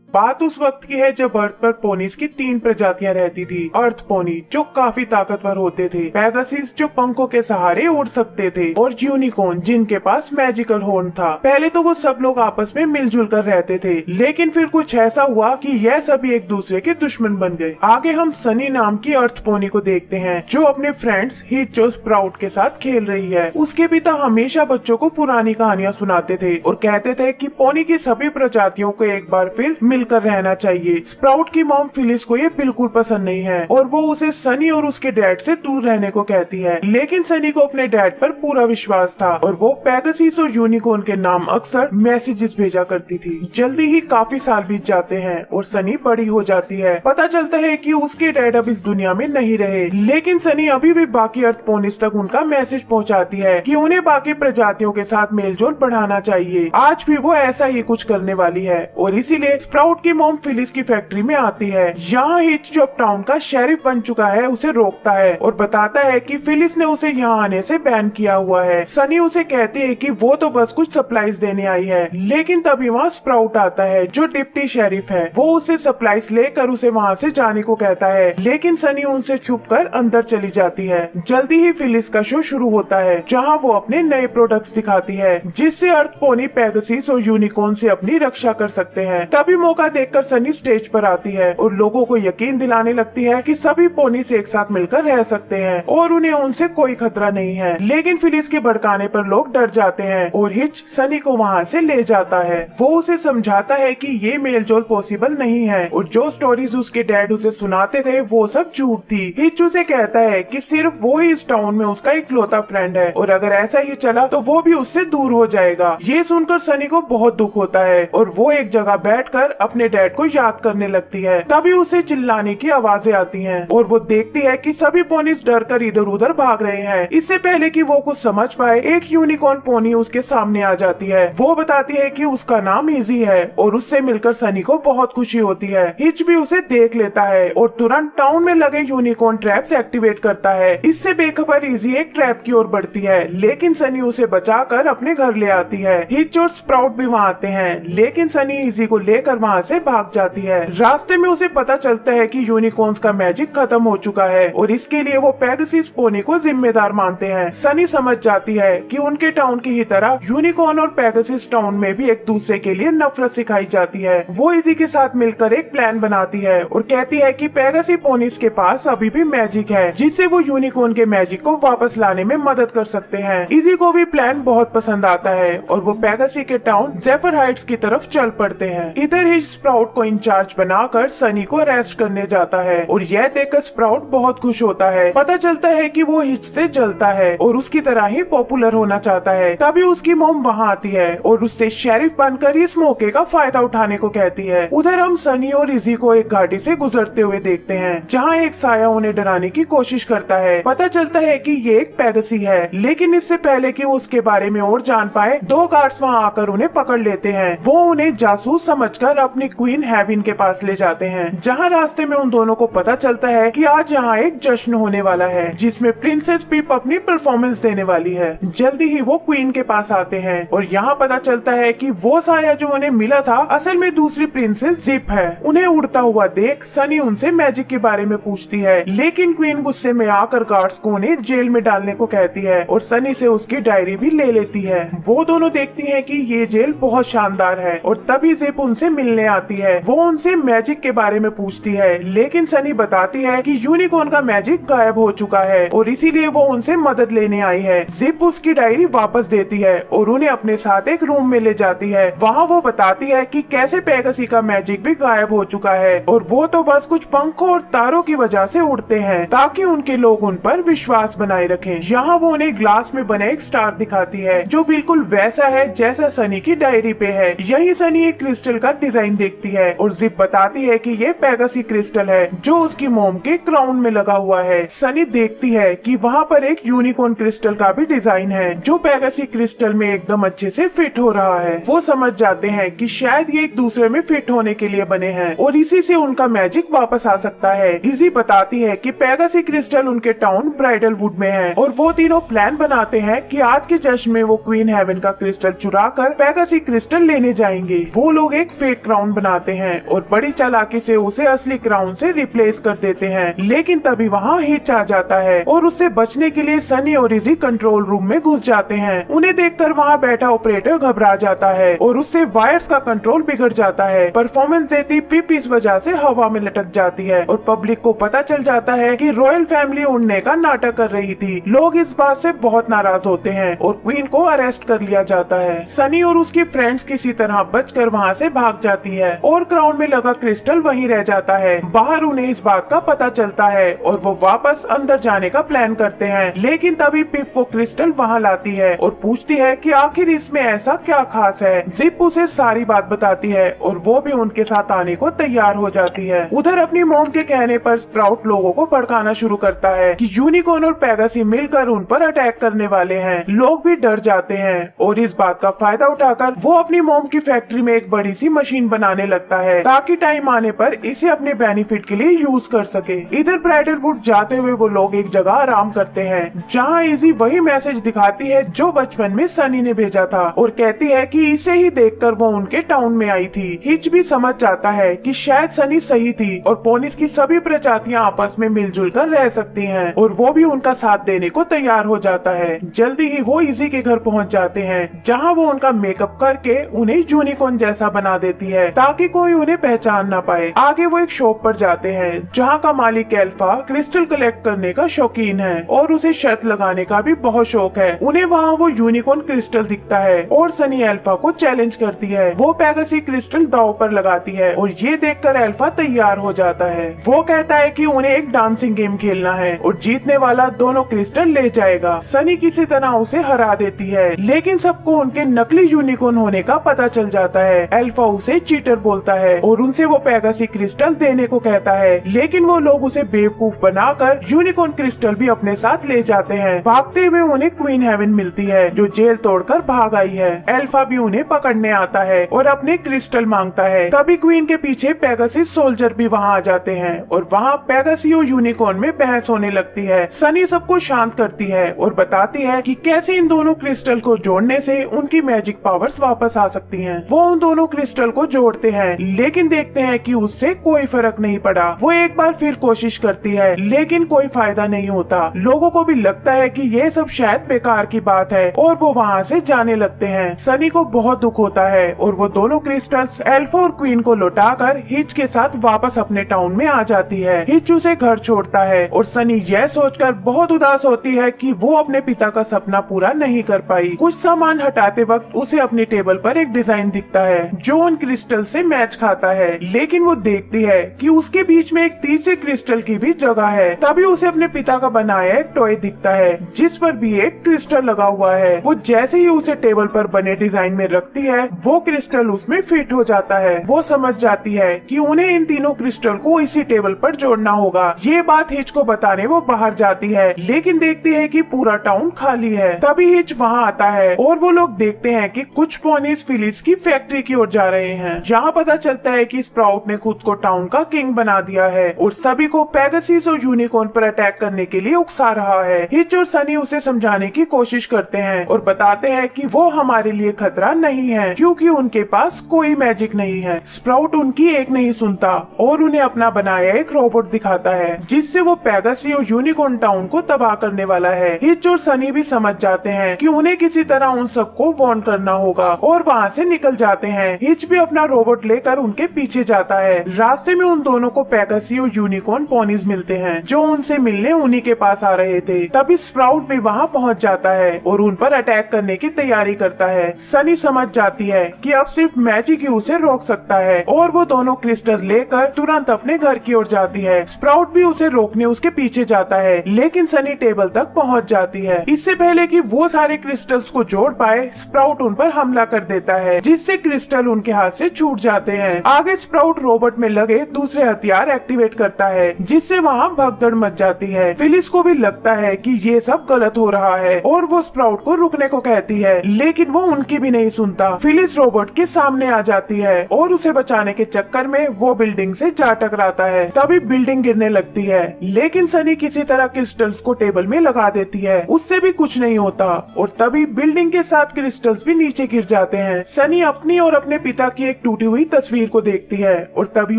बात उस वक्त की है जब अर्थ पर पोनीज की 3 प्रजातियां रहती थी। अर्थ पोनी जो काफी ताकतवर होते थे, पेगासस जो पंखों के सहारे उड़ सकते थे और यूनिकॉर्न जिनके पास मैजिकल हॉर्न था। पहले तो वो सब लोग आपस में मिलजुल कर रहते थे, लेकिन फिर कुछ ऐसा हुआ कि यह सभी एक दूसरे के दुश्मन बन गए। आगे हम सनी नाम की अर्थ पोनी को देखते हैं जो अपने फ्रेंड्स हिचो स्प्राउट के साथ खेल रही है। उसके पिता हमेशा बच्चों को पुरानी कहानियां सुनाते थे और कहते थे कि पोनी की सभी प्रजातियों को एक बार फिर मिलकर रहना चाहिए। स्प्राउट की मॉम फिलिस को ये बिल्कुल पसंद नहीं है और वो उसे सनी और उसके डैड से दूर रहने को कहती है, लेकिन सनी को अपने डैड पर पूरा विश्वास था और वो पेगासस और यूनिकॉर्न के नाम अक्सर मैसेजेस भेजा करती थी। जल्दी ही काफी साल बीत जाते हैं और सनी बड़ी हो जाती है। पता चलता है कि उसके डैड अब इस दुनिया में नहीं रहे, लेकिन सनी अभी भी बाकी अर्थ पोनीज तक उनका मैसेज पहुंचाती है कि उन्हें बाकी प्रजातियों के साथ मेलजोल बढ़ाना चाहिए। आज भी वो ऐसा ही कुछ करने वाली है और इसीलिए स्प्राउट की मॉम फिलिस की फैक्ट्री में आती है। यहाँ हिच जो टाउन का शेरिफ बन चुका है उसे रोकता है और बताता है कि फिलिस ने उसे यहाँ आने से बैन किया हुआ है। सनी उसे कहती है कि वो तो बस कुछ सप्लाईज देने आई है, लेकिन तभी वहाँ स्प्राउट आता है जो डिप्टी शेरिफ है। वो उसे सप्लाईज लेकर उसे वहाँ से जाने को कहता है, लेकिन सनी उनसे छुपकर अंदर चली जाती है। जल्दी ही फिलिस का शो शुरू होता है जहाँ वो अपने नए प्रोडक्ट्स दिखाती है जिससे अर्थ पोनी पेगासस और यूनिकॉर्न से अपनी रक्षा कर सकते हैं। तभी मौका देखकर सनी स्टेज पर आती है और लोगों को यकीन दिलाने लगती है कि सभी पोनीज एक साथ मिलकर रह सकते हैं और उन्हें उनसे कोई खतरा नहीं है। लेकिन फिलिस के भड़काने पर लोग डर जाते हैं और हिच सनी को वहाँ से ले जाता है। वो उसे समझाता है कि ये मेलजोल पॉसिबल नहीं है और जो स्टोरीज उसके डैड उसे सुनाते थे वो सब झूठ थी। हिच उसे कहता है कि सिर्फ वो ही इस टाउन में उसका इकलौता फ्रेंड है और अगर ऐसा ही चला तो वो भी उससे दूर हो जाएगा। ये सुनकर सनी को बहुत दुख होता है और वो एक जगह बैठकर अपने डैड को याद करने लगती है। तभी उसे चिल्लाने की आवाजें आती हैं और वो देखती है कि सभी पोनीज डर कर इधर उधर भाग रहे हैं। इससे पहले कि वो कुछ समझ पाए एक यूनिकॉर्न पोनी उसके सामने आ जाती है। वो बताती है कि उसका नाम इजी है और उससे मिलकर सनी को बहुत खुशी होती है। हिच भी उसे देख लेता है और तुरंत टाउन में लगे यूनिकॉर्न ट्रैप्स एक्टिवेट करता है। इससे बेखबर इजी एक ट्रैप की ओर बढ़ती है, लेकिन सनी उसे बचाकर अपने घर ले आती है। हिच और स्प्राउट भी वहाँ आते हैं, लेकिन सनी इजी को लेकर वहाँ से भाग जाती है। रास्ते में उसे पता चलता है कि यूनिकॉर्न्स का मैजिक खत्म हो चुका है और इसके लिए वो पेगासस पोनी को जिम्मेदार मानते हैं। सनी समझ जाती है कि उनके टाउन की ही तरह यूनिकॉर्न और पेगासस टाउन में भी एक दूसरे के लिए नफरत सिखाई जाती है। वो इजी के साथ मिलकर एक प्लान बनाती है और कहती है कि पेगासी पोनीज के पास अभी भी मैजिक है जिससे वो यूनिकॉर्न के मैजिक को वापस लाने में मदद कर सकते हैं। इजी को भी प्लान बहुत पसंद आता है और वो पेगासी के टाउन जेफर हाइट्स की तरफ चल पड़ते हैं। इधर ही स्प्राउट को इंचार्ज बनाकर सनी को अरेस्ट करने जाता है और यह देखकर स्प्राउट बहुत खुश होता है। पता चलता है कि वो हिच से जलता है और उसकी तरह ही पॉपुलर होना चाहता है। तभी उसकी मॉम वहाँ आती है और उससे शेरिफ बनकर इस मौके का फायदा उठाने को कहती है। उधर हम सनी और इजी को एक घाटी से गुजरते हुए देखते हैं जहाँ एक साया उन्हें डराने की कोशिश करता है। पता चलता है कि ये एक पेगासी है, लेकिन इससे पहले कि वो उसके बारे में और जान पाए 2 गार्ड्स वहाँ आकर उन्हें पकड़ लेते हैं। वो उन्हें जासूस समझकर अपनी क्वीन हेवन के पास ले जाते हैं, जहाँ रास्ते में उन दोनों को पता चलता है कि आज यहाँ एक जश्न होने वाला है जिसमें प्रिंसेस पिप अपनी परफॉर्मेंस देने वाली है। जल्दी ही वो क्वीन के पास आते हैं और यहाँ पता चलता है कि वो साया जो उन्हें मिला था असल में दूसरी प्रिंसेस जिप है। उन्हें उड़ता हुआ देख सनी उनसे मैजिक के बारे में पूछती है, लेकिन क्वीन गुस्से में आकर गार्ड्स को उन्हें जेल में डालने को कहती है और सनी से उसकी डायरी भी ले लेती है। वो दोनों देखती हैं कि ये जेल बहुत शानदार है और तभी जिप उनसे मिलने आती है। वो उनसे मैजिक के बारे में पूछती है, लेकिन सनी बताती है कि यूनिकॉर्न का मैजिक गायब हो चुका है और इसीलिए वो उनसे मदद लेने आई है। जिप उसकी डायरी वापस देती है और उन्हें अपने साथ एक रूम में ले जाती है। वहाँ वो बताती है कि कैसे पेगासी का मैजिक भी गायब हो चुका है और वो तो बस कुछ पंखों और तारों की वजह से उड़ते हैं ताकि उनके लोग उन पर विश्वास बनाए रखें। यहाँ वो उन्हें ग्लास में बने एक स्टार दिखाती है जो बिल्कुल वैसा है जैसा सनी की डायरी पे है। यही सनी एक क्रिस्टल का डिजाइन देखती है और जिप बताती है कि ये पेगासी क्रिस्टल है जो उसकी मोम के क्राउन में लगा हुआ है। सनी देखती है कि वहाँ पर एक यूनिकॉर्न क्रिस्टल का भी डिजाइन है जो पेगासी क्रिस्टल में एकदम अच्छे से फिट हो रहा है। वो समझ जाते हैं कि शायद ये एक दूसरे में फिट होने के लिए बने हैं और इसी से उनका मैजिक वापस आ सकता है। इजी बताती है कि पेगासी क्रिस्टल उनके टाउन ब्राइडल वुड में है और वो तीनों प्लान बनाते हैं कि आज के जश्न में वो क्वीन हेवन का क्रिस्टल चुरा कर पेगासी क्रिस्टल लेने जाएंगे। वो लोग एक फेक क्राउन क्राउन बनाते हैं और बड़ी चालाकी से उसे असली क्राउन से रिप्लेस कर देते हैं। लेकिन तभी वहाँ हिच आ जाता है और उससे बचने के लिए सनी और इजी कंट्रोल रूम में घुस जाते हैं। उन्हें देखकर वहाँ बैठा ऑपरेटर घबरा जाता है और उससे वायर्स का कंट्रोल बिगड़ जाता है। परफॉर्मेंस देती पिप इस वजह से हवा में लटक जाती है और पब्लिक को पता चल जाता है कि रॉयल फैमिली उड़ने का नाटक कर रही थी। लोग इस बात से बहुत नाराज होते हैं और क्वीन को अरेस्ट कर लिया जाता है। सनी और उसकी फ्रेंड्स किसी तरह बचकर वहाँ से भाग जाती है और क्राउन में लगा क्रिस्टल वहीं रह जाता है। बाहर उन्हें इस बात का पता चलता है और वो वापस अंदर जाने का प्लान करते हैं। लेकिन तभी पिप वो क्रिस्टल वहाँ लाती है और पूछती है कि आखिर इसमें ऐसा क्या खास है। जिप उसे सारी बात बताती है और वो भी उनके साथ आने को तैयार हो जाती है। उधर अपनी मॉम के कहने पर स्प्राउट लोगों को भड़काना शुरू करता है कि यूनिकॉर्न और पेगासी मिलकर उन पर अटैक करने वाले हैं। लोग भी डर जाते हैं और इस बात का फायदा उठाकर वो अपनी मॉम की फैक्ट्री में एक बड़ी सी मशीन बनाने लगता है ताकि टाइम आने पर इसे अपने बेनिफिट के लिए यूज कर सके। इधर ब्राइडलवुड जाते हुए वो लोग एक जगह आराम करते हैं जहाँ इजी वही मैसेज दिखाती है जो बचपन में सनी ने भेजा था और कहती है कि इसे ही देखकर वो उनके टाउन में आई थी। हिच भी समझ जाता है कि शायद सनी सही थी और पोनीस की सभी प्रजातियां आपस में मिलजुल कर रह सकती हैं और वो भी उनका साथ देने को तैयार हो जाता है। जल्दी ही वो इजी के घर पहुंच जाते हैं जहां वो उनका मेकअप करके उन्हें यूनिकॉर्न जैसा बना देती है ताकि कोई उन्हें पहचान ना पाए। आगे वो एक शॉप पर जाते हैं जहां का मालिक एल्फा क्रिस्टल कलेक्ट करने का शौकीन है और उसे शर्त लगाने का भी बहुत शौक है। उन्हें वहाँ वो यूनिकॉर्न क्रिस्टल दिखता है और सनी एल्फा को चैलेंज करती है। वो पेगासी क्रिस्टल दांव पर लगाती है और ये देखकर एल्फा तैयार हो जाता है। वो कहता है कि उन्हें एक डांसिंग गेम खेलना है और जीतने वाला दोनों क्रिस्टल ले जाएगा। सनी किसी तरह उसे हरा देती है लेकिन सबको उनके नकली यूनिकॉर्न होने का पता चल जाता है। एल्फा उसे चीटर बोलता है और उनसे वो पेगासी क्रिस्टल देने को कहता है लेकिन वो लोग उसे बेवकूफ बनाकर यूनिकॉर्न क्रिस्टल भी अपने साथ ले जाते हैं। भागते हुए उन्हें क्वीन हेवन मिलती है जो जेल तोड़कर भाग आई है। एल्फा भी उन्हें पकड़ने आता है और अपने क्रिस्टल मांगता है। तभी क्वीन के पीछे पेगासिस सोल्जर भी वहाँ आ जाते हैं और वहाँ पेगासी और यूनिकॉर्न में बहस होने लगती है। सनी सबको शांत करती है और बताती है कि कैसे इन दोनों क्रिस्टल को जोड़ने से उनकी मैजिक पावर्स वापस आ सकती हैं। वो उन दोनों क्रिस्टल को जोड़ते हैं लेकिन देखते हैं कि उससे कोई फर्क नहीं पड़ा। वो एक बार फिर कोशिश करती है लेकिन कोई फायदा नहीं होता। लोगों को भी लगता है कि ये सब शायद बेकार की बात है और वो वहाँ से जाने लगते हैं। सनी को बहुत दुख होता है और वो दोनों क्रिस्टल्स एल्फा और क्वीन को लौटाकर हिच के साथ वापस अपने टाउन में आ जाती है। हिच उसे घर छोड़ता है और सनी यह सोचकर बहुत उदास होती है कि वो अपने पिता का सपना पूरा नहीं कर पाई। कुछ सामान हटाते वक्त उसे अपनी टेबल पर एक डिजाइन दिखता है जो उन क्रिस्टल से मैच खाता है लेकिन वो देखती है कि उसके बीच में एक तीसरे क्रिस्टल की भी जगह है। तभी उसे अपने पिता का बनाया एक टॉय दिखता है जिस पर भी एक क्रिस्टल लगा हुआ है। वो जैसे ही उसे टेबल पर बने डिजाइन में रखती है वो क्रिस्टल उसमें फिट हो जाता है। वो समझ जाती है कि उन्हें इन तीनों क्रिस्टल को इसी टेबल पर जोड़ना होगा। ये बात हिच को बताने वो बाहर जाती है लेकिन देखती है कि पूरा टाउन खाली है। तभी हिच वहाँ आता है और वो लोग देखते हैं कि कुछ पोनीज फिलिस की फैक्ट्री की ओर जा रहे हैं। यहाँ पता चलता है कि स्प्राउट ने खुद को टाउन का किंग बना दिया है और सभी को पेगासिस और यूनिकॉर्न पर अटैक करने के लिए उकसा रहा है। हिच और सनी उसे समझाने की कोशिश करते हैं और बताते हैं कि वो हमारे लिए खतरा नहीं है क्योंकि उनके पास कोई मैजिक नहीं है। स्प्राउट उनकी एक नहीं सुनता और उन्हें अपना बनाया एक रोबोट दिखाता है जिससे वो पेगासी और यूनिकॉर्न टाउन को तबाह करने वाला है। हिच और सनी भी समझ जाते हैं कि उन्हें किसी तरह उन सबको वार्न करना होगा और वहाँ से निकल जाते हैं। हिच भी अपना रोबोट लेकर उनके पीछे जाता है। रास्ते में उन दोनों को पेगासी और यूनिकॉर्न पोनीज मिलते हैं जो उनसे मिलने उन्हीं के पास आ रहे थे। तभी स्प्राउट भी वहाँ पहुँच जाता है और उन पर अटैक करने की तैयारी करता है। सनी समझ जाती है कि अब सिर्फ मैजिक ही उसे रोक सकता है और वो दोनों क्रिस्टल लेकर तुरंत अपने घर की ओर जाती है। स्प्राउट भी उसे रोकने उसके पीछे जाता है लेकिन सनी टेबल तक पहुंच जाती है। इससे पहले कि वो सारे क्रिस्टल्स को जोड़ पाए स्प्राउट उन पर हमला कर देता है जिससे क्रिस्टल उनके हाथ से छूट जाते हैं। आगे स्प्राउट रोबोट में लगे दूसरे हथियार एक्टिवेट करता है जिससे वहाँ भगदड़ मच जाती है। फिलिस को भी लगता है कि ये सब गलत हो रहा है और वो स्प्राउट को रुकने को कहती है लेकिन वो उनकी भी नहीं सुनता। फिलिस रोबोट के सामने आ जाती है और उसे बचाने के चक्कर में वो बिल्डिंग से जा टकराता है। तभी बिल्डिंग गिरने लगती है लेकिन सनी किसी तरह क्रिस्टल्स को टेबल में लगा देती है। उससे भी कुछ नहीं होता और तभी बिल्डिंग के साथ क्रिस्टल्स भी नीचे गिर जाते हैं। सनी अपनी और अपने पिता की एक टूटी हुई तस्वीर को देखती है और तभी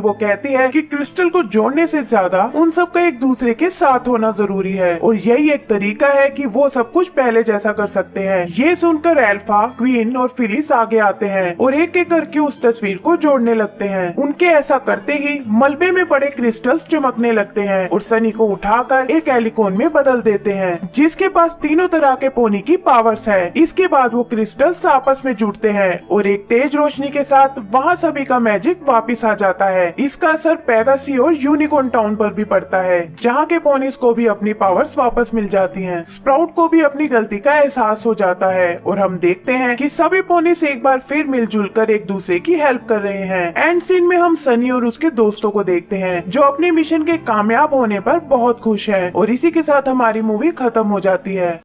वो कहती है कि क्रिस्टल को जोड़ने से ज्यादा उन सब का एक दूसरे के साथ होना जरूरी है और यही एक तरीका है कि वो सब कुछ पहले जैसा कर सकते हैं। ये सुनकर एल्फा, क्वीन और फिलिस आगे आते हैं और एक एक करके उस तस्वीर को जोड़ने लगते हैं। उनके ऐसा करते ही मलबे में पड़े क्रिस्टल्स चमकने लगते हैं और सनी को उठाकर एक एलिकॉन में बदल देते हैं जिसके पास तीनों तरह के पोनी की पावर्स है। इसके बाद वो क्रिस्टल्स आपस में जुड़ते हैं और एक तेज रोशनी के साथ वहाँ सभी का मैजिक वापिस आ जाता है। इसका असर पेगासी और यूनिकॉर्न टाउन पर भी पड़ता है जहाँ के पोनीज को भी अपनी पावर्स वापस मिल जाती हैं। स्प्राउट को भी अपनी गलती का एहसास हो जाता है और हम देखते हैं कि सभी पोनीज एक बार फिर मिलजुल कर एक दूसरे की हेल्प कर रहे हैं। एंड सीन में हम सनी और उसके दोस्तों को देखते हैं जो अपने मिशन के कामयाब होने पर बहुत खुश हैं और इसी के साथ हमारी मूवी खत्म हो जाती है।